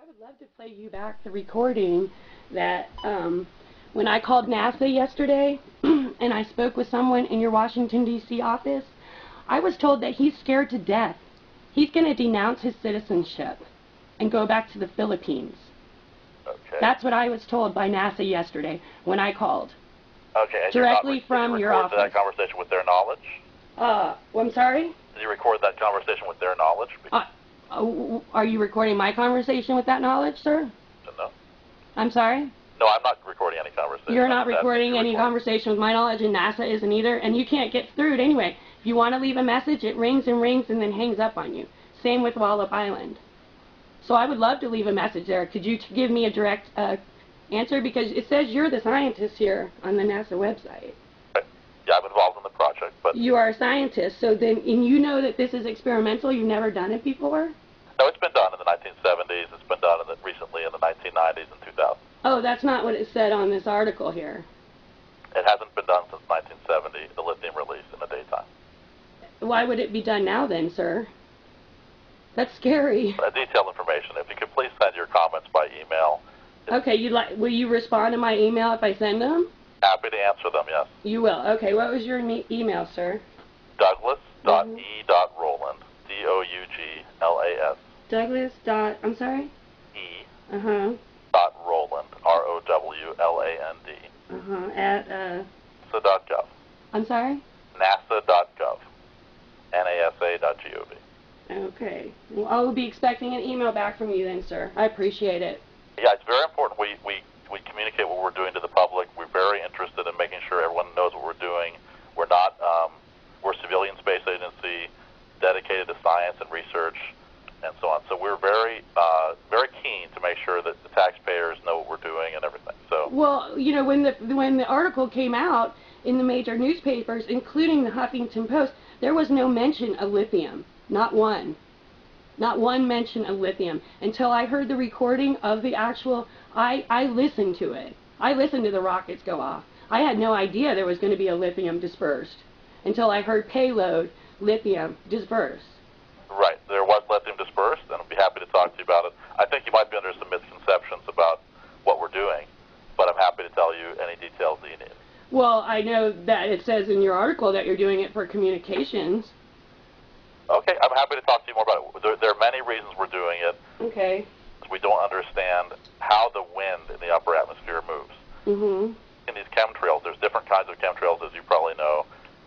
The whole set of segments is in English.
I would love to play you back the recording that when I called NASA yesterday and I spoke with someone in your Washington, D.C. office, I was told that he's scared to death. He's going to denounce his citizenship and go back to the Philippines. Okay. That's what I was told by NASA yesterday when I called. Okay. And directly from your office. Did you record that conversation with their knowledge? Well, I'm sorry? Did you record that conversation with their knowledge? Are you recording my conversation with that knowledge, sir? No. I'm sorry? No, I'm not recording any conversation. You're not recording any conversation with my knowledge, and NASA isn't either, and you can't get through it anyway. If you want to leave a message, it rings and rings and then hangs up on you. Same with Wallop Island. So I would love to leave a message there. Could you give me a direct answer? Because it says you're the scientist here on the NASA website. Yeah, I'm involved in the project, but... You are a scientist, so then, and you know that this is experimental, you've never done it before? No, it's been done in the 1970s, it's been done recently in the 1990s and 2000s. Oh, that's not what it said on this article here. It hasn't been done since 1970, the lithium release in the daytime. Why would it be done now then, sir? That's scary. Detailed information. If you could please send your comments by email. Okay, will you respond to my email if I send them? Happy to answer them, yes. You will. Okay, what was your email, sir? Douglas.e.Rowland, D-O-U-G-L-A-S. Douglas. I'm sorry? E. Dot Rowland, R-O-W-L-A-N-D. At, NASA.gov. I'm sorry? NASA.gov. NASA.gov. Okay. Well, I will be expecting an email back from you then, sir. I appreciate it. Yeah, it's very important we communicate what we're doing to the public. We're very interested in making sure everyone knows what we're doing. We're not, we're a civilian space agency dedicated to science and research and so on. So we're very keen to make sure that the taxpayers know what we're doing and everything. So. Well, you know, when the article came out in the major newspapers, including the Huffington Post, there was no mention of lithium. Not one. Not one mention of lithium. Until I heard the recording of the actual, I listened to it. I listened to the rockets go off. I had no idea there was going to be a lithium dispersed until I heard payload, lithium, dispersed. Right. There was lithium dispersed, and I'd be happy to talk to you about it. I think you might be under some misconceptions about what we're doing, but I'm happy to tell you any details that you need. Well, I know that it says in your article that you're doing it for communications. Okay, I'm happy to talk to you more about it. There are many reasons we're doing it. Okay. We don't understand how the wind in the upper atmosphere moves. Mm-hmm. In these chemtrails, there's different kinds of chemtrails, as you probably know.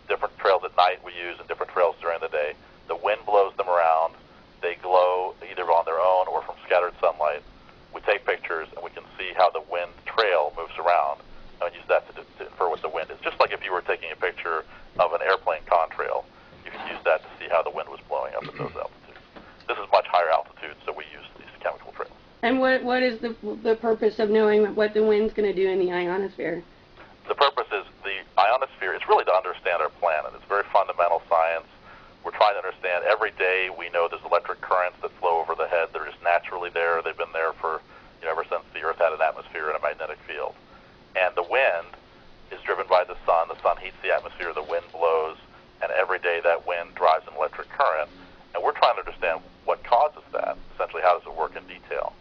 Different trails at night we use and different trails during the day. The wind blows them around. They glow either on their own or from scattered sunlight. We take pictures and we can see how the wind trail moves around and use that to infer what the wind is. Just like if you were taking a picture of an airplane contrail, you can use that to see how the wind was blowing up at those altitudes. This is much higher altitude, so we use these chemical trails. And what is the purpose of knowing what the wind's going to do in the ionosphere? The purpose is the ionosphere is really to understand our planet. It's very fundamental science. We're trying to understand. Every day we know there's electric currents that flow over the head. They're just naturally there. They've been there for ever since the Earth had an atmosphere and a magnetic field. And the wind is driven by the sun. The sun heats the atmosphere. The wind blows. And every day that wind drives an electric current. And we're trying to understand what causes that. Essentially, how does it work in detail?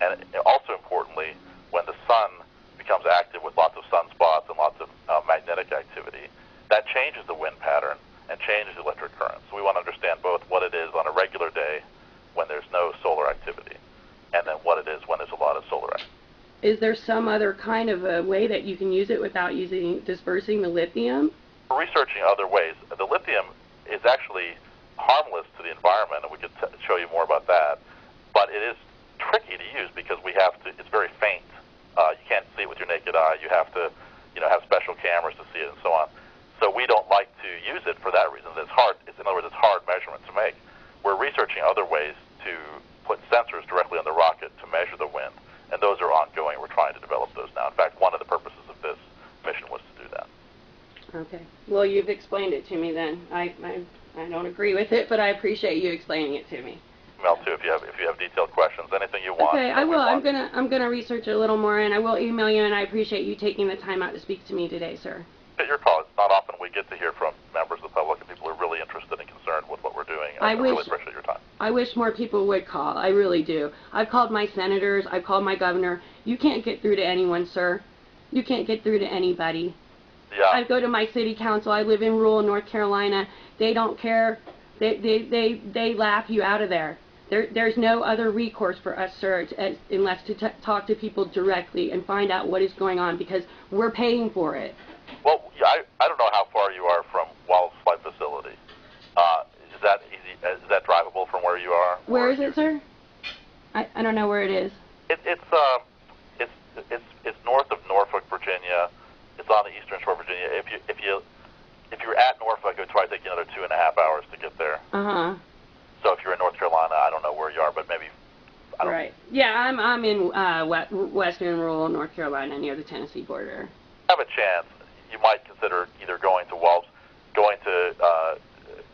And also importantly, when the sun becomes active with lots of sunspots and lots of magnetic activity, that changes the wind pattern and changes the electric current. So we want to understand both what it is on a regular day when there's no solar activity, and then what it is when there's a lot of solar activity. Is there some other kind of a way that you can use it without dispersing the lithium? We're researching other ways. The lithium is actually harmless to the environment, and we could show you more about that. But it is tricky to use because it's very faint. You can't see it with your naked eye. You have to, have special cameras to see it and so on. So we don't like to use it for that reason. It's hard. In other words, it's hard measurement to make. We're researching other ways to put sensors directly on the rocket to measure the wind, and those are ongoing. We're trying to develop those now. In fact, one of the purposes of this mission was to do that. Okay. Well, you've explained it to me then. I don't agree with it, but I appreciate you explaining it to me. Email too if you have detailed questions, anything you want. Okay, I will. I'm gonna research a little more, and I will email you. And I appreciate you taking the time out to speak to me today, sir. Your call. It's not often we get to hear from members of the public and people who are really interested and concerned with what we're doing. I really appreciate your time. I wish more people would call. I really do. I've called my senators. I've called my governor. You can't get through to anyone, sir. You can't get through to anybody. Yeah. I go to my city council. I live in rural North Carolina. They don't care. They laugh you out of there. There's no other recourse for us, sir, unless to talk to people directly and find out what is going on, because we're paying for it. Well, yeah, I don't know how far you are from Wallace Flight Facility. Is that easy? Is that drivable from where you are? Where is it, sir? I don't know where it is. It's north of Norfolk, Virginia. It's on the eastern shore of Virginia. If you're at Norfolk, it would probably take you another 2.5 hours to get there. Uh-huh. So if you're in North Carolina, I don't know where you are, but maybe. Right. Yeah, I'm in western rural North Carolina near the Tennessee border. Have a chance. You might consider either going to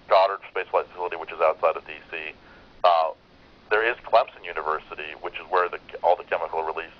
Goddard Space Flight Facility, which is outside of D.C. There is Clemson University, which is where all the chemical release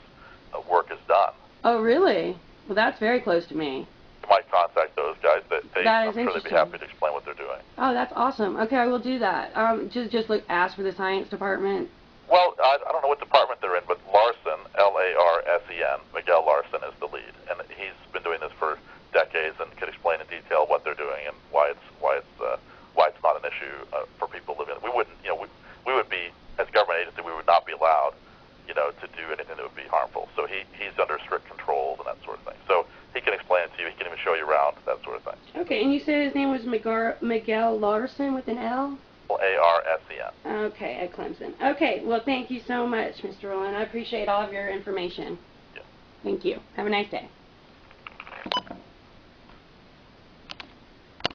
work is done. Oh, really? Well, that's very close to me. You might contact those guys. I'm sure they'd be happy to explain what they're doing. Oh, that's awesome. Okay, I will do that. Just ask for the science department. Well, I don't know what department they're in, but Larson, Larsen, Miguel Larson is the lead, and he's been doing this for decades and can explain in detail what they're doing and why it's not an issue for people living. We wouldn't, we would be, as a government agency, we would not be allowed, to do anything that would be harmful. So he's under strict controls and that sort of thing. So he can explain it to you. He can even show you around, that sort of thing. Okay, and you said his name was Miguel Larson with an L? Larsen. Okay, at Clemson. Okay, well, thank you so much, Mr. Rowland. I appreciate all of your information. Yeah. Thank you. Have a nice day.